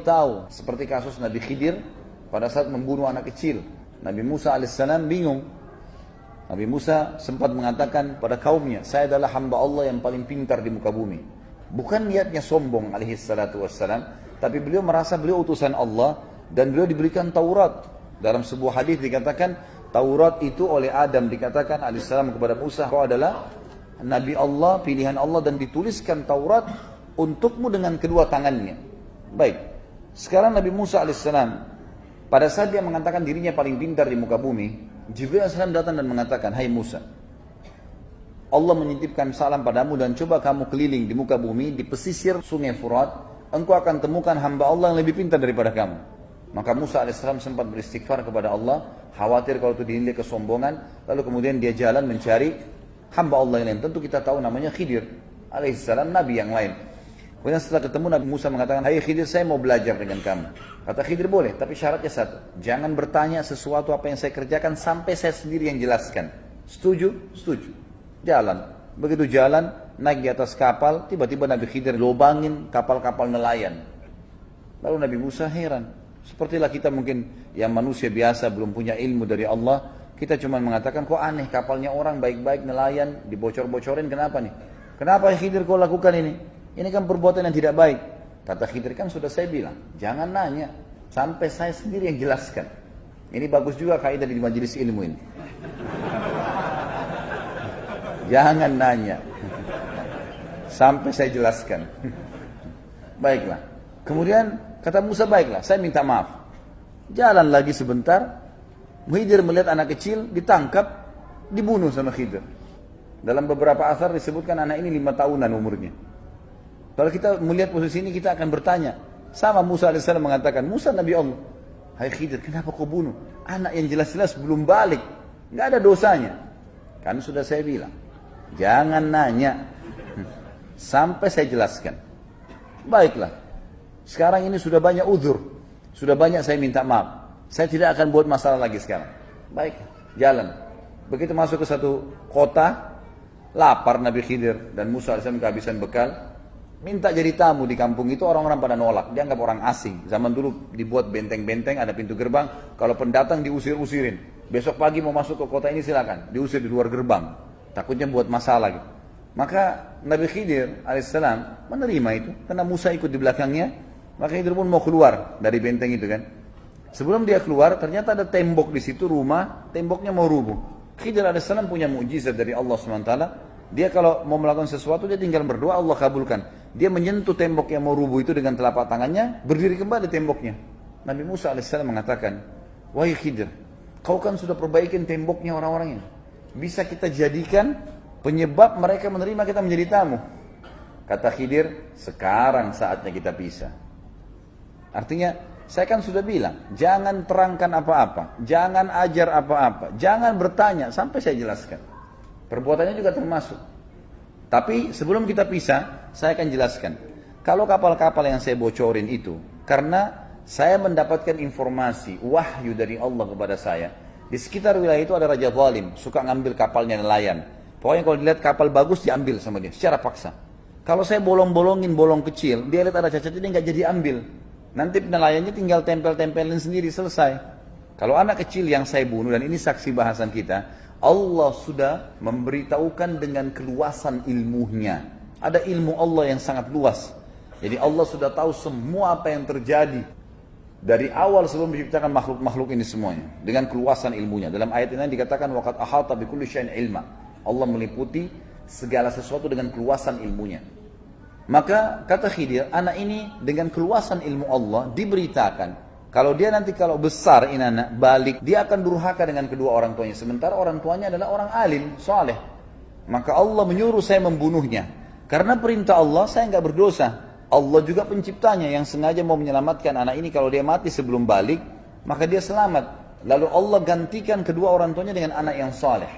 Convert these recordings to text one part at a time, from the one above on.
tahu. Seperti kasus Nabi Khidir pada saat membunuh anak kecil. Nabi Musa alaihissalam bingung. Nabi Musa sempat mengatakan pada kaumnya, saya adalah hamba Allah yang paling pintar di muka bumi. Bukan niatnya sombong alaihissalatu wassalam, tapi beliau merasa beliau utusan Allah dan beliau diberikan Taurat. Dalam sebuah hadis dikatakan Taurat itu oleh Adam dikatakan alaihissalam kepada Musa, kau adalah Nabi Allah, pilihan Allah, dan dituliskan Taurat untukmu dengan kedua tangannya. Baik, sekarang Nabi Musa alaihissalam pada saat dia mengatakan dirinya paling pintar di muka bumi, Jibril alaihissalam datang dan mengatakan, hai Musa, Allah menitipkan salam padamu dan coba kamu keliling di muka bumi, di pesisir sungai Furat, engkau akan temukan hamba Allah yang lebih pintar daripada kamu. Maka Musa alaihissalam sempat beristighfar kepada Allah, khawatir kalau itu dinilai kesombongan, lalu kemudian dia jalan mencari hamba Allah yang lain. Tentu kita tahu namanya Khidir alaihissalam, nabi yang lain. Kemudian setelah ketemu Nabi Musa mengatakan, hai Khidir, saya mau belajar dengan kamu. Kata Khidir, boleh, tapi syaratnya satu, jangan bertanya sesuatu apa yang saya kerjakan sampai saya sendiri yang jelaskan. Setuju? Setuju. Jalan. Begitu jalan, naik di atas kapal, tiba-tiba Nabi Khidir lobangin kapal-kapal nelayan. Lalu Nabi Musa heran. Sepertilah kita mungkin yang manusia biasa belum punya ilmu dari Allah, kita cuma mengatakan, kok aneh kapalnya orang baik-baik nelayan, dibocor-bocorin, kenapa nih? Kenapa Khidir kau lakukan ini? Ini kan perbuatan yang tidak baik. Kata Khidir, kan sudah saya bilang, jangan nanya sampai saya sendiri yang jelaskan. Ini bagus juga kaidah di majelis ilmu ini. Jangan nanya sampai saya jelaskan. Baiklah. Kemudian kata Musa, baiklah, saya minta maaf. Jalan lagi sebentar, Khidir melihat anak kecil ditangkap, dibunuh sama Khidir. Dalam beberapa asar disebutkan anak ini 5 tahunan umurnya. Kalau kita melihat posisi ini, kita akan bertanya. Sama Musa AS mengatakan, Musa Nabi Allah, hai Khidir, kenapa kau bunuh? Anak yang jelas-jelas belum balik, nggak ada dosanya. Kan sudah saya bilang, jangan nanya sampai saya jelaskan. Baiklah, sekarang ini sudah banyak uzur, sudah banyak saya minta maaf. Saya tidak akan buat masalah lagi sekarang. Baik, jalan. Begitu masuk ke satu kota, lapar Nabi Khidir dan Musa AS kehabisan bekal. Minta jadi tamu di kampung itu, orang-orang pada nolak, dianggap orang asing. Zaman dulu dibuat benteng-benteng, ada pintu gerbang, kalau pendatang diusir-usirin. Besok pagi mau masuk ke kota ini silakan, diusir di luar gerbang. Takutnya buat masalah gitu. Maka Nabi Khidir alaihissalam menerima itu, karena Musa ikut di belakangnya. Maka Khidir pun mau keluar dari benteng itu kan. Sebelum dia keluar, ternyata ada tembok di situ, rumah, temboknya mau rubuh. Khidir alaihissalam punya mukjizat dari Allah SWT. Dia kalau mau melakukan sesuatu, dia tinggal berdoa, Allah kabulkan. Dia menyentuh tembok yang mau rubuh itu dengan telapak tangannya, berdiri kembali temboknya. Nabi Musa AS mengatakan, wahai Khidir, kau kan sudah perbaikin temboknya orang-orang ini. Bisa kita jadikan penyebab mereka menerima kita menjadi tamu. Kata Khidir, sekarang saatnya kita pisah. Artinya, saya kan sudah bilang, jangan terangkan apa-apa, jangan ajar apa-apa, jangan bertanya sampai saya jelaskan. Perbuatannya juga termasuk. Tapi sebelum kita pisah, saya akan jelaskan. Kalau kapal-kapal yang saya bocorin itu, karena saya mendapatkan informasi, wahyu dari Allah kepada saya. Di sekitar wilayah itu ada raja zalim, suka ngambil kapalnya nelayan. Pokoknya kalau dilihat kapal bagus, diambil sama dia, secara paksa. Kalau saya bolong-bolongin bolong kecil, dia lihat ada cacat, dia nggak jadi ambil. Nanti nelayannya tinggal tempel-tempelin sendiri, selesai. Kalau anak kecil yang saya bunuh, dan ini saksi bahasan kita, Allah sudah memberitahukan dengan keluasan ilmunya. Ada ilmu Allah yang sangat luas. Jadi Allah sudah tahu semua apa yang terjadi dari awal sebelum diciptakan makhluk-makhluk ini semuanya dengan keluasan ilmunya. Dalam ayat ini dikatakan waqad ahata bikulli syai'in ilma. Allah meliputi segala sesuatu dengan keluasan ilmunya. Maka kata Khidir, anak ini dengan keluasan ilmu Allah diberitakan, kalau dia nanti kalau besar ini anak balik, dia akan durhaka dengan kedua orang tuanya. Sementara orang tuanya adalah orang alim, saleh. Maka Allah menyuruh saya membunuhnya. Karena perintah Allah, saya nggak berdosa. Allah juga penciptanya yang sengaja mau menyelamatkan anak ini. Kalau dia mati sebelum balik, maka dia selamat. Lalu Allah gantikan kedua orang tuanya dengan anak yang saleh.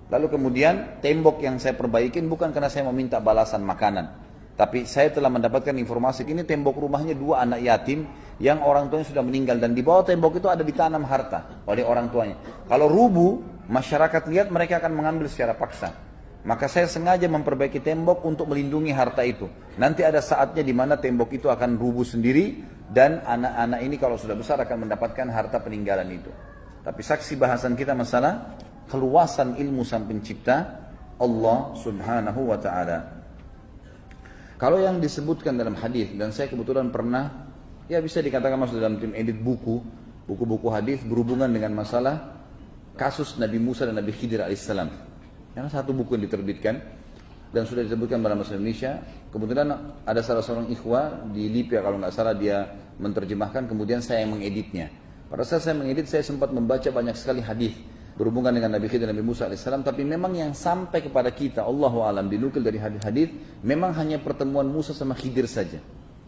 Lalu kemudian tembok yang saya perbaikin bukan karena saya meminta balasan makanan. Tapi saya telah mendapatkan informasi ini tembok rumahnya 2 anak yatim yang orang tuanya sudah meninggal. Dan di bawah tembok itu ada ditanam harta oleh orang tuanya. Kalau rubuh, masyarakat lihat mereka akan mengambil secara paksa. Maka saya sengaja memperbaiki tembok untuk melindungi harta itu. Nanti ada saatnya di mana tembok itu akan rubuh sendiri dan anak-anak ini kalau sudah besar akan mendapatkan harta peninggalan itu. Tapi saksi bahasan kita masalah keluasan ilmu sang pencipta Allah Subhanahu wa taala. Kalau yang disebutkan dalam hadis, dan saya kebetulan pernah, ya bisa dikatakan masuk dalam tim edit buku-buku hadis berhubungan dengan masalah kasus Nabi Musa dan Nabi Khidir alaihissalam. Karena satu buku yang diterbitkan dan sudah disebutkan dalam bahasa Indonesia. Kebetulan ada salah seorang ikhwah di Libya kalau nggak salah dia menerjemahkan, kemudian saya yang mengeditnya. Pada saat saya mengedit saya sempat membaca banyak sekali hadis berhubungan dengan Nabi Khidir dan Nabi Musa alaihissalam, tapi memang yang sampai kepada kita Allahu alam dinukil dari hadis-hadis memang hanya pertemuan Musa sama Khidir saja.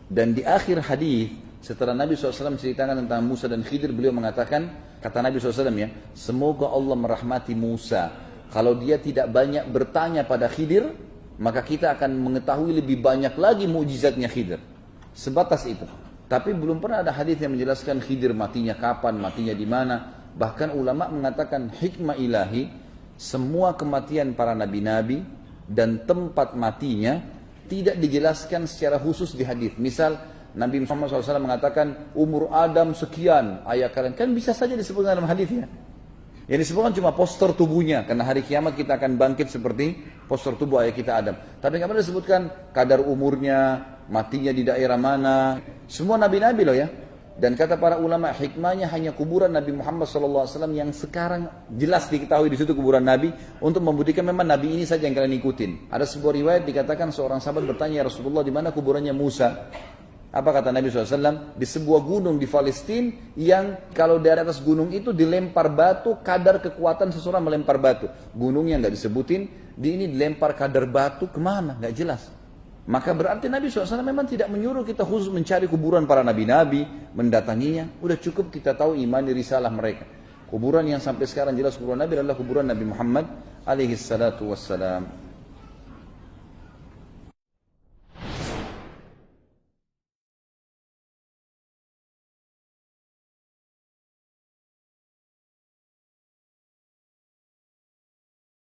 Dan di akhir hadis setelah Nabi SAW menceritakan tentang Musa dan Khidir, beliau mengatakan, kata Nabi SAW ya, semoga Allah merahmati Musa. Kalau dia tidak banyak bertanya pada Khidir, maka kita akan mengetahui lebih banyak lagi mukjizatnya Khidir. Sebatas itu. Tapi belum pernah ada hadis yang menjelaskan Khidir matinya kapan, matinya di mana. Bahkan ulama mengatakan hikmah ilahi, semua kematian para nabi-nabi dan tempat matinya tidak dijelaskan secara khusus di hadis. Misal Nabi Muhammad SAW mengatakan umur Adam sekian, ayah kalian kan bisa saja disebutkan dalam hadis ya. Yang disebutkan cuma postur tubuhnya, karena hari kiamat kita akan bangkit seperti postur tubuh ayah kita Adam. Tapi nggak pernah disebutkan kadar umurnya, matinya di daerah mana. Semua nabi-nabi loh ya. Dan kata para ulama, hikmahnya hanya kuburan Nabi Muhammad SAW yang sekarang jelas diketahui di situ kuburan Nabi, untuk membuktikan memang Nabi ini saja yang kalian ikutin. Ada sebuah riwayat dikatakan seorang sahabat bertanya, ya Rasulullah, di mana kuburannya Musa? Apa kata Nabi SAW? Di sebuah gunung di Palestina yang kalau dari atas gunung itu dilempar batu, kadar kekuatan seseorang melempar batu. Gunungnya nggak disebutin, di ini dilempar kadar batu kemana? Nggak jelas. Maka berarti Nabi SAW memang tidak menyuruh kita khusus mencari kuburan para nabi-nabi, mendatanginya. Udah cukup kita tahu imani risalah mereka. Kuburan yang sampai sekarang jelas kuburan Nabi adalah kuburan Nabi Muhammad alaihi salatu wassalam.